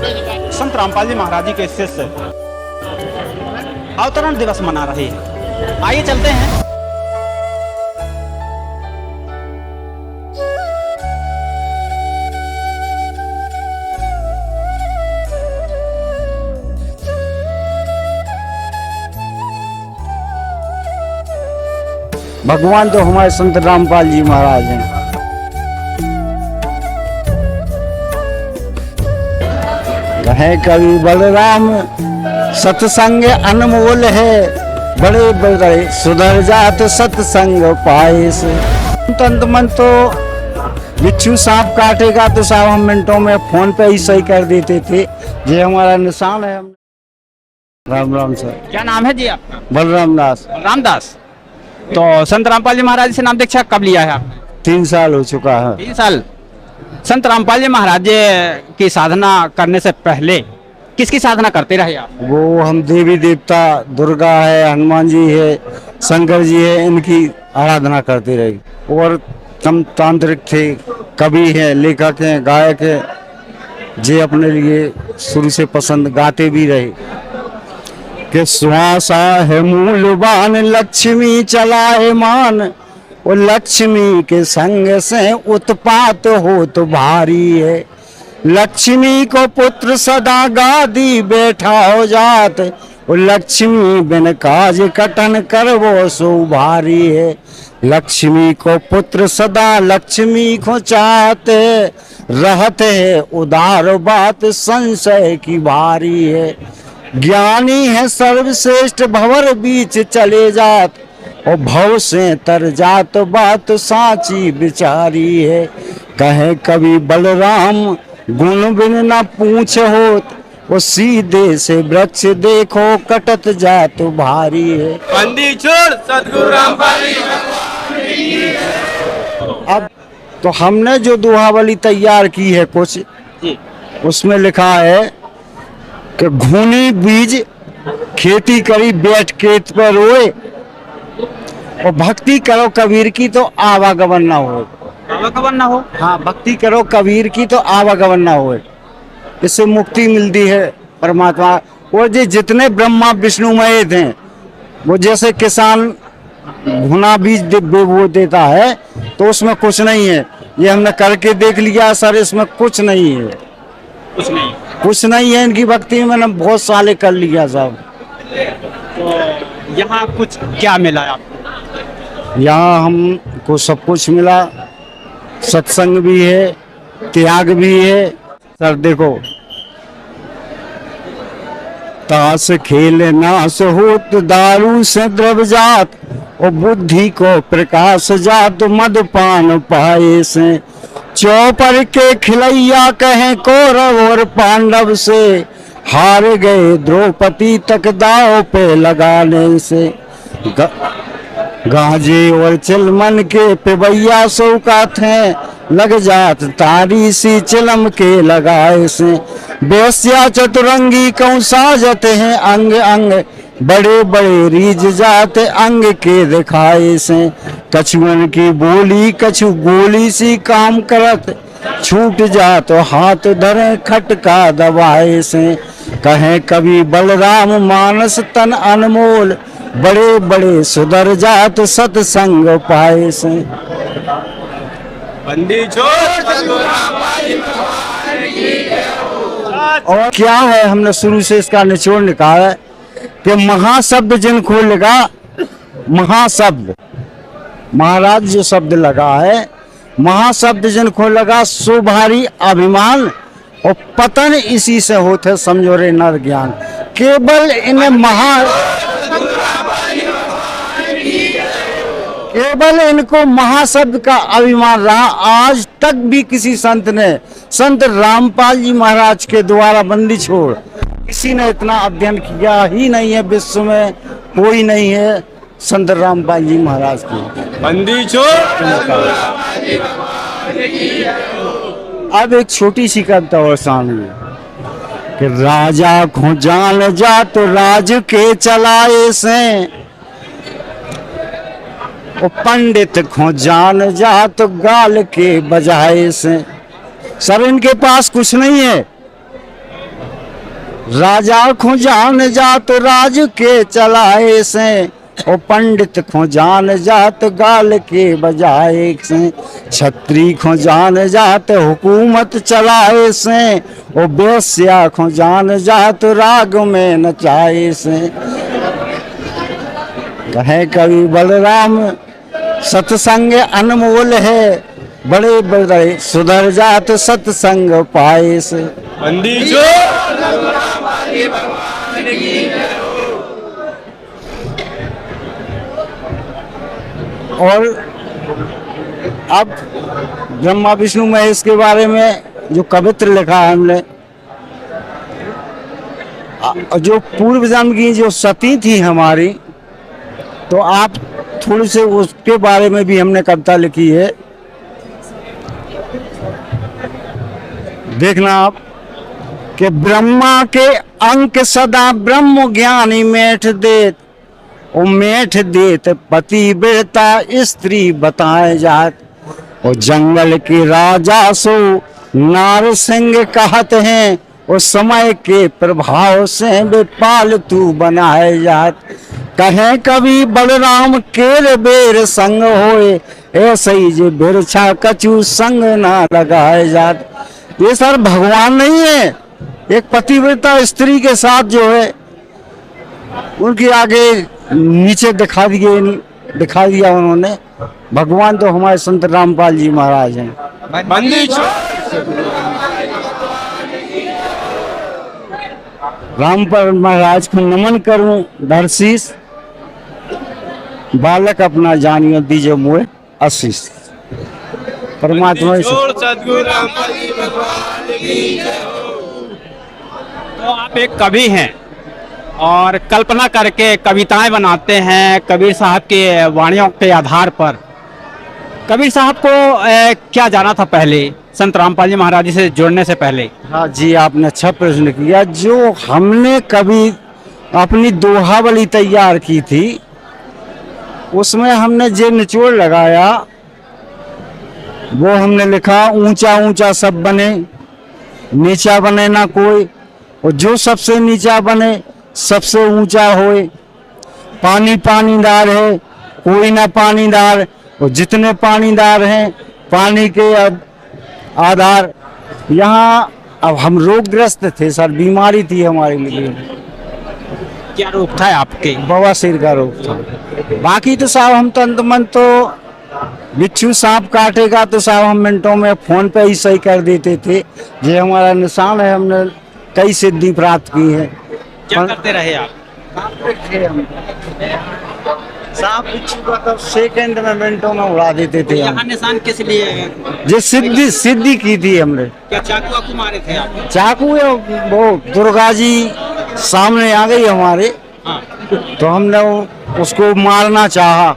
संत रामपाल जी महाराज जी के शिष्य अवतरण दिवस मना रहे हैं। आइए चलते हैं। भगवान तो हमारे संत रामपाल जी महाराज हैं। कहे कवि बलराम सत्संग अनमोल है, बड़े बड़े सुधर जात सत्संग पाए से। तंत मन तो बिच्छू सांप काटेगा तो साहब हम मिनटों में फोन पे ही सही कर देते थे। ये हमारा निशान है। राम राम सर। क्या नाम है जी आपका? बलराम दास। रामदास। तो संत रामपाल जी महाराज से नाम दीक्षा कब लिया है आपने? 3 साल हो चुका है। 3 साल। संत रामपाल जी महाराज जी की साधना करने से पहले किसकी साधना करते रहे आप? वो हम देवी देवता दुर्गा है, हनुमान जी है, शंकर जी है, इनकी आराधना करते रहे। और हम तांत्रिक थे, कवि है, लेखक हैं, गायक है, जे अपने लिए शुरू से पसंद गाते भी रहे कि श्वासा है मूलवान लक्ष्मी चलाए मान, वो लक्ष्मी के संग से उत्पात हो तो भारी है। लक्ष्मी को पुत्र सदा गादी बैठा हो जात, वो लक्ष्मी बिन काज कटन कर वो सो भारी है। लक्ष्मी को पुत्र सदा लक्ष्मी को चाहते रहते है, उदार बात संशय की भारी है। ज्ञानी है सर्वश्रेष्ठ भंवर बीच चले जात, और भव से तर जात बात साची बिचारी है। कहे कवि बलराम गुण बिन न पूछ होत, वो सीधे से वृक्ष देखो कटत जात भारी है। बंदी छोड़ सतगुरु रामपाल जी। अब तो हमने जो दुहावली तैयार की है कुछ, उसमें लिखा है कि घूनी बीज खेती करी बैठ खेत पर रोए, और भक्ति करो कबीर की तो आवागमन ना हो। आवागमन ना हो? हाँ, भक्ति करो कबीर की तो आवागमन ना हो। इससे मुक्ति मिलती है परमात्मा। और ये जितने ब्रह्मा विष्णु मय थे, वो जैसे किसान भुना बीज वो देता है तो उसमें कुछ नहीं है। ये हमने करके देख लिया सर, इसमें कुछ नहीं है। कुछ नहीं। कुछ नहीं है इनकी भक्ति में। मैंने बहुत साले कर लिया साहब। तो यहाँ कुछ क्या मिला आपको? यहाँ हमको सब कुछ मिला। सत्संग भी है, त्याग भी है। सर देखो, ताश खेल नाश होत दारू से द्रव जात, और बुद्धि को प्रकाश जात मदपान पाए से। चौपर के खिलैया कहें कौरव और पांडव से, हार गए द्रौपदी तक दाव पे लगाने से। गाजे और चिलमन के पिबैया सौकात हैं, लग जात तारी सी चिलम के लगाए से। बेस्या चतुरंगी कौन साजते हैं अंग अंग, बड़े बड़े रीज जाते अंग के दिखाए से। कछुअन की बोली कछु गोली सी काम करत, छूट जा तो हाथ धरे खटका दबाए से। कहे कवि बलराम मानस तन अनमोल, बड़े बड़े सुधर जात सत्संग पाए से। बंदी छोड़ सतगुरु रामपाल जी। और क्या है, हमने शुरू से इसका निचोड़ निकाला है कि महाशब्द जिनको लगा, महाशब्द महाराज जो शब्द लगा है, महाशब्द जिनको लगा सो भारी अभिमान, और पतन इसी से होते समझो रे नर ज्ञान। केवल केवल इनको महाशब्द का अभिमान रहा। आज तक भी किसी संत ने, संत रामपाल जी महाराज के द्वारा बंदी छोड़ किसी ने इतना अध्ययन किया ही नहीं है। विश्व में कोई नहीं है संत रामपाल जी महाराज की। बंदी छोड़। अब एक छोटी सी कविता और सामने कि राजा को जान जा तो राज के चलाए से, ओ पंडित को जान जा तो गाल के बजाए से। सर इनके पास कुछ नहीं है, राजा खो जान जात राज के चलाए से, ओ पंडित खो जान जात गाल के बजाए से, छत्री खो जान जात हुकूमत चलाए से, ओ बेस्या खो जान जात राग में नचाए से। कहे कवि बलराम सत्संग अनमोल है, बड़े बड़े सुधर जात सत्संग पाए से। बंदी छोड़ सतगुरु पाली भगवान की जय हो। और अब ब्रह्मा विष्णु महेश के बारे में जो कवित्र लिखा है हमने, जो पूर्व जन्म की जो सती थी हमारी, तो आप थोड़ी से उसके बारे में भी हमने कविता लिखी है, देखना आप। कि ब्रह्मा के अंक सदा ब्रह्म ज्ञानी मेठ देत, ओ मेठ देत पति बेटा स्त्री बताए जात, और जंगल के राजा सो नार सिंह कहत हैं, और समय के प्रभाव से वे पालतू बनाए जात। कहे कवि बलराम केर बेर संग होए, ऐसे ही जे बिरछा कछु संग ना लगाए जात। ये सर भगवान नहीं है, एक पतिव्रता स्त्री के साथ जो है उनके आगे नीचे दिखा दिया उन्होंने। भगवान तो हमारे संत रामपाल जी महाराज हैं। बंदी छोड़ रामपाल महाराज को नमन करूं दर्शीस, बालक अपना जानियो दीजिए मुए आशीष। परमात्मा छोड़ सतगुरु रामपाल जी भगवान की जय हो। तो आप एक कवि हैं और कल्पना करके कविताएं बनाते हैं कबीर साहब की वाणियों के आधार पर। कबीर साहब को क्या जाना था पहले संत रामपाल जी महाराज जी से जुड़ने से पहले? हाँ जी, आपने अच्छा प्रश्न किया। जो हमने कभी अपनी दोहावली तैयार की थी, उसमें हमने जो निचोड़ लगाया वो हमने लिखा, ऊंचा ऊंचा सब बने, नीचा बने ना कोई, और जो सबसे नीचा बने सबसे ऊंचा होए। पानी पानीदार है, कोई ना पानीदार, और जितने पानीदार हैं पानी के आधार। यहाँ अब हम रोगग्रस्त थे सर, बीमारी थी हमारे लिए। क्या रोग था आपके? बवासीर का रोग था। बाकी तो साहब हम तंत्र मन तो बिच्छू सांप काटेगा तो साहब हम मिनटों में फोन पे ही सही कर देते थे। ये हमारा निशान है, हमने कई सिद्धि प्राप्त की है। क्या करते रहे आप? सांप बिच्छू का तो सेकंड में मिनटों में उड़ा देते थे यहाँ हम। निशान किस लिए है? ये सिद्धि की थी हमने। क्या चाकू वाकू मारे थे आप? चाकू या वो दुर्गा जी सामने आ गई हमारे, हाँ। तो हमने उसको मारना चाहा।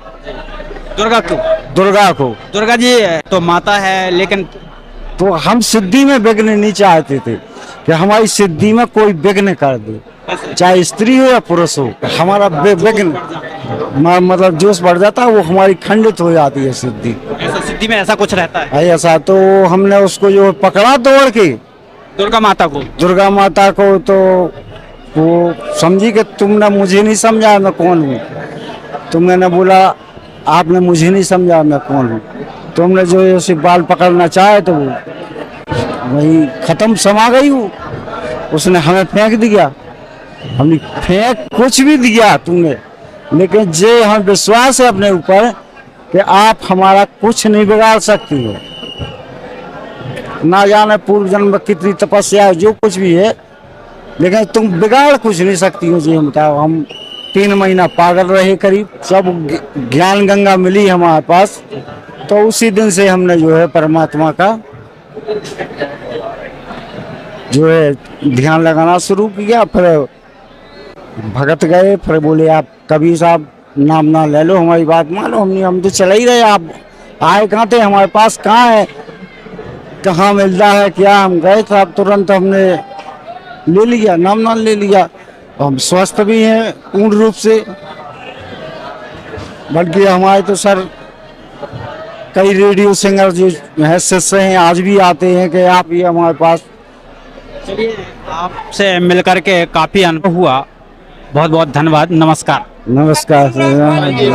दुर्गा को? दुर्गा जी तो माता है, लेकिन तो हम सिद्धि में विघ्न नहीं चाहते थे कि हमारी सिद्धि में कोई विघ्न कर दे, चाहे स्त्री हो या पुरुष हो। हमारा विघ्न मतलब जोश बढ़ जाता है, वो हमारी खंडित हो जाती है सिद्धि। ऐसा सिद्धि में ऐसा कुछ रहता है? ऐसा तो हमने उसको जो पकड़ा तोड़ के दुर्गा माता को, तो वो समझी कि तुमने मुझे नहीं समझा मैं कौन हूँ। तुमने बोला आपने मुझे नहीं समझा मैं कौन हूँ। तुमने जो उसे बाल पकड़ना चाहे तो वो वही खत्म समा गई। वो उसने हमें फेंक दिया, हमने फेंक कुछ भी दिया तुमने, लेकिन जे हमें विश्वास है अपने ऊपर कि आप हमारा कुछ नहीं बिगाड़ सकती हो। ना जाने पूर्व जन्म में कितनी तपस्या है, जो कुछ भी है, लेकिन तुम बिगाड़ कुछ नहीं सकती हो। जी हम बताओ, हम 3 महीना पागल रहे करीब, सब ज्ञान गंगा मिली हमारे पास, तो उसी दिन से हमने जो है परमात्मा का जो है ध्यान लगाना शुरू किया। फिर भगत गए, फिर बोले आप कबीर साहब नाम ना ले लो, हमारी बात मानो। हम तो चले ही रहे, आप आए कहाँ थे, हमारे पास कहाँ है, कहाँ मिलता है क्या। हम गए थे, अब तुरंत हमने ले लिया, नाम ले लिया। हम स्वस्थ भी हैं पूर्ण रूप से, बल्कि हमारे तो सर कई रेडियो सिंगर जो है शिष्य हैं, आज भी आते हैं कि आप ये हमारे पास चलिए, आपसे मिलकर के काफी अनुभव हुआ। बहुत बहुत धन्यवाद, नमस्कार। नमस्कार। भगवान की